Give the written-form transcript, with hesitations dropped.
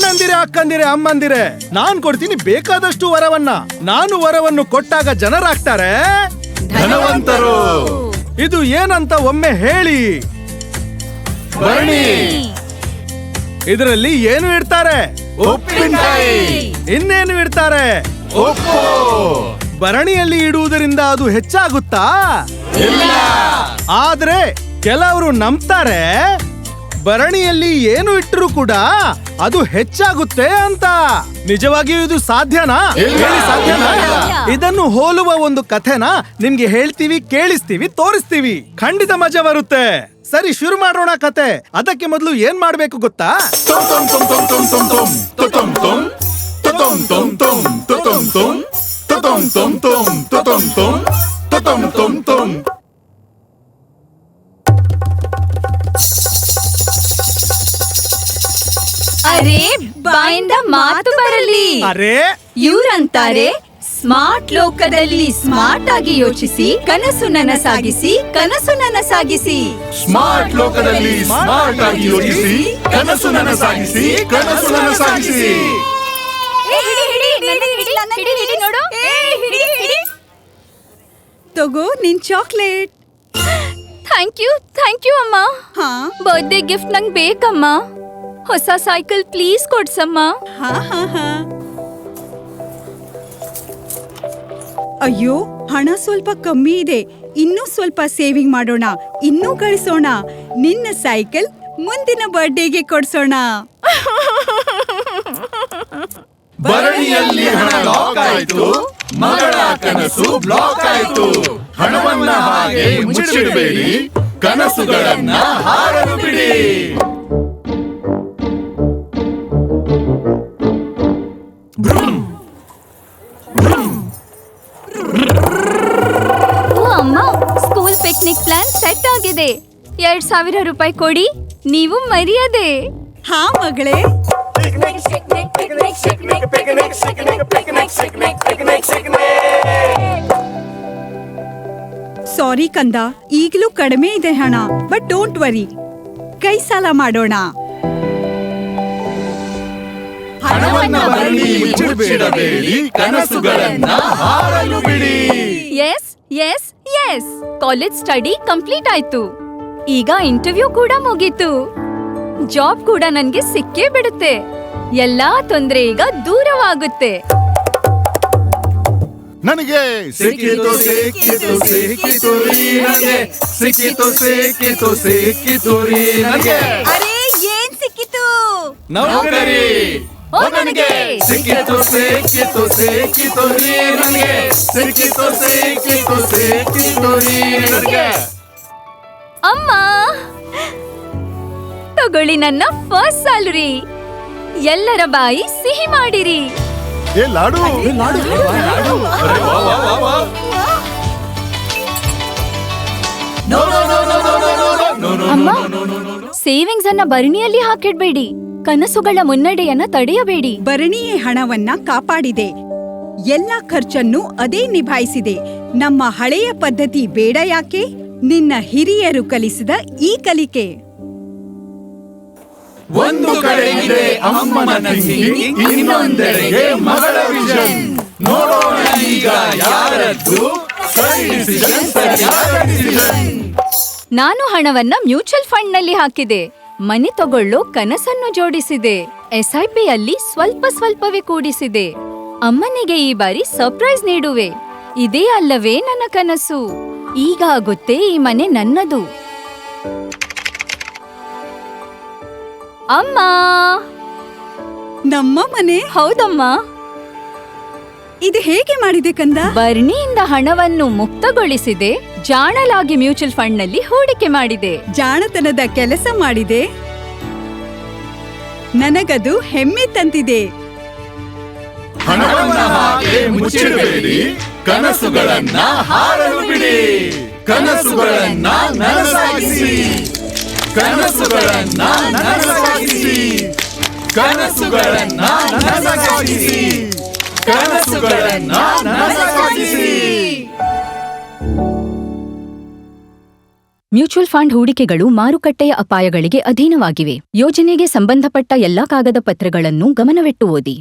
ಅಣ್ಣಂದಿರೆ, ಅಕ್ಕಂದಿರೆ, ಅಮ್ಮಂದಿರೆ, ನಾನ್ ಕೊಡ್ತೀನಿ ಬೇಕಾದಷ್ಟು ವರವನ್ನ. ನಾನು ವರವನ್ನು ಕೊಟ್ಟಾಗ ಜನರಾಗ್ತಾರೆ ಧನವಂತರು. ಇದು ಏನಂತ ಒಮ್ಮೆ ಹೇಳಿ. ಭರಣಿ. ಇದರಲ್ಲಿ ಏನು ಇಡ್ತಾರೆ? ಉಪ್ಪಿನಕಾಯಿ. ಇನ್ನೇನು ಇಡ್ತಾರೆ? ಉಪ್ಪು. ಭರಣಿಯಲ್ಲಿ ಇಡುವುದರಿಂದ ಅದು ಹೆಚ್ಚಾಗುತ್ತಾ? ಇಲ್ಲ. ಆದ್ರೆ ಕೆಲವರು ನಂಬ್ತಾರೆ ಭರಣಿಯಲ್ಲಿ ಏನು ಇಟ್ಟರು ಕೂಡ ಅದು ಹೆಚ್ಚಾಗುತ್ತೆ ಅಂತ. ನಿಜವಾಗಿಯೂ ಇದು ಸಾಧ್ಯನಾ? ಹೇಳಿ, ಸಾಧ್ಯನಾ? ಇದನ್ನು ಹೋಲುವ ಒಂದು ಕಥೆನ ನಿಮ್ಗೆ ಹೇಳ್ತೀವಿ, ಕೇಳಿಸ್ತೀವಿ, ತೋರಿಸ್ತೀವಿ. ಖಂಡಿತ ಮಜಾ ಬರುತ್ತೆ. ಸರಿ, ಶುರು ಮಾಡೋಣ ಕತೆ. ಅದಕ್ಕೆ ಮೊದಲು ಏನ್ ಮಾಡ್ಬೇಕು ಗೊತ್ತಾ? ಅರೆ, ಬಾಯಿಂದ ಮಾತು ಬರಲಿ. ಅರೆ, ಇವ್ರಂತಾರೆ ಸ್ಮಾರ್ಟ್ ಲೋಕದಲ್ಲಿ ಸ್ಮಾರ್ಟ್ ಆಗಿ ಯೋಚಿಸಿ, ಕನಸು ನನಸಾಗಿಸಿ, ಕನಸು ನನಸಾಗಿಸಿ. ಸ್ಮಾರ್ಟ್ ಲೋಕದಲ್ಲಿ ಸ್ಮಾರ್ಟ್ ಆಗಿ ಯೋಚಿಸಿ, ಕನಸು ನನಸಾಗಿಸಿ, ಕನಸು ನನಸಾಗಿಸಿ. ತಗೋ ನಿನ್ ಚಾಕ್ಲೇಟ್. ಥ್ಯಾಂಕ್ ಯು ಅಮ್ಮ. ಬರ್ತ್ಡೇ ಗಿಫ್ಟ್ ನಂಗ್ ಬೇಕಮ್ಮ. ಹೊಸ ಸೈಕಲ್ ಪ್ಲೀಸ್ ಕೊಡ್ಸಮ್ಮ. ಅಯ್ಯೋ, ಹಣ ಸ್ವಲ್ಪ ಕಮ್ಮಿ ಇದೆ. ಇನ್ನೂ ಸ್ವಲ್ಪ ಸೇವಿಂಗ್ ಮಾಡೋಣ, ಇನ್ನೂ ಗಳಿಸೋಣ. ನಿನ್ನ ಸೈಕಲ್ ಮುಂದಿನ ಬರ್ಡೇಗೆ ಕೊಡ್ಸೋಣ. ಭರಣಿಯಲ್ಲಿ ಹಣ ಲಾಕ್ ಆಯ್ತು, ಮಗಳ ಕನಸು ಬ್ಲಾಕ್ ಆಯ್ತು. ಹಣವನ್ನ ಹಾಗೆ ಮುಚ್ಚಿಡಬೇಡಿ, ಕನಸುಗಳನ್ನ ಹಾರಲು ಬಿಡಿ. ಅಮ್ಮ, ಸ್ಕೂಲ್ ಪಿಕ್ನಿಕ್ ಪ್ಲಾನ್ ಸೆಟ್ ಆಗಿದೆ. 2,000 ರೂಪಾಯಿ ಕೊಡಿ, ನೀವು ಮರ್ಯಾದೆ. ಹಾ ಮಗಳೇ. ಸಾರಿ ಕಂದ, ಈಗಲೂ ಕಡಿಮೆ ಇದೆ ಹಣ. ಬಟ್ ಡೋಂಟ್ ವರಿ, ಕೈ ಸಾಲ ಮಾಡೋಣ. ಹಣವನ್ನ ಭರಣಿ ಮುಚ್ಚಿಡಬೇಡಿ, ಕನಸುಗಳನ್ನ ಹಾರಲು ಬಿಡಿ. S S S college study complete ಆಯ್ತು. ಈಗ ಇಂಟರ್ವ್ಯೂ ಕೂಡ ಮುಗೀತು. ಜಾಬ್ ಕೂಡ ನನ್ಗೆ ಸಿಕ್ಕೇ ಬಿಡುತ್ತೆ. ಎಲ್ಲಾ ತೊಂದ್ರೆ ಈಗ ದೂರವಾಗುತ್ತೆ. ನನಗೆ ಸಿಕ್ಕಿತು ಸಿಕ್ಕಿತು ಸಿಕ್ಕಿತು ರೀ ನನಗೆ, ಸಿಕ್ಕಿತು ಸಿಕ್ಕಿತು ಸಿಕ್ಕಿತು ರೀ ನನಗೆ. ಅರೆ, ಏನ್ ಸಿಕ್ಕಿತು? ನೌಕರಿ. ಓ ನನಗೆ ಸಿಕ್ಕಿತು ಸಿಕ್ಕಿತು ಸಿಕ್ಕಿತು ರೀ ನನಗೆ, ಸಿಕ್ಕಿತು ಸಿಕ್ಕಿತು ಸಿಕ್ಕಿತು ರೀ ನನಗೆ. ಅಮ್ಮ, ತಗೊಳ್ಳಿ ನನ್ನ ಫಸ್ಟ್ ಸ್ಯಾಲರಿ. ಎಲ್ಲರ ಬಾಯಿ ಸಿಹಿ ಮಾಡಿರಿ. ಏ ಲಾಡು, ಅಮ್ಮ, ಸೇವಿಂಗ್ಸ್ ಅನ್ನ ಭರಣಿಯಲ್ಲಿ ಹಾಕಿಡ್ಬೇಡಿ. ಕನಸುಗಳ ಮುನ್ನಡೆಯನ್ನ ತಡೆಯಬೇಡಿ. ಭರಣಿಯೇ ಹಣವನ್ನ ಕಾಪಾಡಿದೆ, ಎಲ್ಲ ಖರ್ಚನ್ನು ಅದೇ ನಿಭಾಯಿಸಿದೆ. ನಮ್ಮ ಹಳೆಯ ಪದ್ಧತಿ ಬೇಡ ಯಾಕೆ? ನಿನ್ನ ಹಿರಿಯರು ಕಲಿಸಿದ ಈ ಕಲಿಕೆ. ಒಂದು ಕಡೆಗಿದೆ ಅಮ್ಮನ ತಂಗಿ, ಇನ್ನೊಂದೆಡೆಗೆ ಮಗಳ ವಿಷನ್. ನೋಡೋಣ ಈಗ ಯಾರದ್ದು ಸರಿ ಡಿಸಿಷನ್, ಸರಿಯಾದ ಡಿಸಿಷನ್. ನಾನು ಹಣವನ್ನ ಮ್ಯೂಚುವಲ್ ಫಂಡ್ ನಲ್ಲಿ ಹಾಕಿದೆ. ಮನೆ ತಗೊಳ್ಳೋ ಕನಸನ್ನು ಜೋಡಿಸಿದೆ. SIP ಯಲ್ಲಿ ಸ್ವಲ್ಪ ಸ್ವಲ್ಪವೇ ಕೂಡಿಸಿದೆ. ಅಮ್ಮನಿಗೆ ಈ ಬಾರಿ ಸರ್ಪ್ರೈಸ್ ನೀಡುವೆ. ಇದೇ ಅಲ್ಲವೇ ನನ್ನ ಕನಸು. ಈಗ ಆಗುತ್ತೆ ಈ ಮನೆ ನನ್ನದು. ಅಮ್ಮ. ನಮ್ಮ ಮನೆ? ಹೌದಮ್ಮ. ಇದು ಹೇಗೆ ಮಾಡಿದೆ ಕಂದ? ಭರಣಿಯಿಂದ ಹಣವನ್ನು ಮುಕ್ತಗೊಳಿಸಿದೆ. ಜಾಣಲಾಗಿ ಮ್ಯೂಚುವಲ್ ಫಂಡ್ ನಲ್ಲಿ ಹೂಡಿಕೆ ಮಾಡಿದೆ. ಜಾಣತನದ ಕೆಲಸ ಮಾಡಿದೆ. ನನಗದು ಹೆಮ್ಮೆ ತಂದಿದೆ. ಹಣವನ್ನ ಹಾಗೆ ಮುಚ್ಚಿಡಬೇಡಿ, ಕನಸುಗಳನ್ನ ಹಾರಲು ಬಿಡಿ. ಕನಸುಗಳನ್ನ ನನಸಾಗಿಸಿ, ಕನಸುಗಳನ್ನ ನನಸಾಗಿಸಿ, ಕನಸುಗಳನ್ನ ನನಸಾಗಿಸಿ, ಕನಸುಗಳನ್ನ ನನಸಾಗಿಸಿ. ಮ್ಯೂಚುವಲ್ ಫಂಡ್ ಹೂಡಿಕೆಗಳು ಮಾರುಕಟ್ಟೆಯ ಅಪಾಯಗಳಿಗೆ ಅಧೀನವಾಗಿವೆ. ಯೋಜನೆಗೆ ಸಂಬಂಧಪಟ್ಟ ಎಲ್ಲಾ ಕಾಗದ ಪತ್ರಗಳನ್ನು ಗಮನವಿಟ್ಟು ಓದಿ.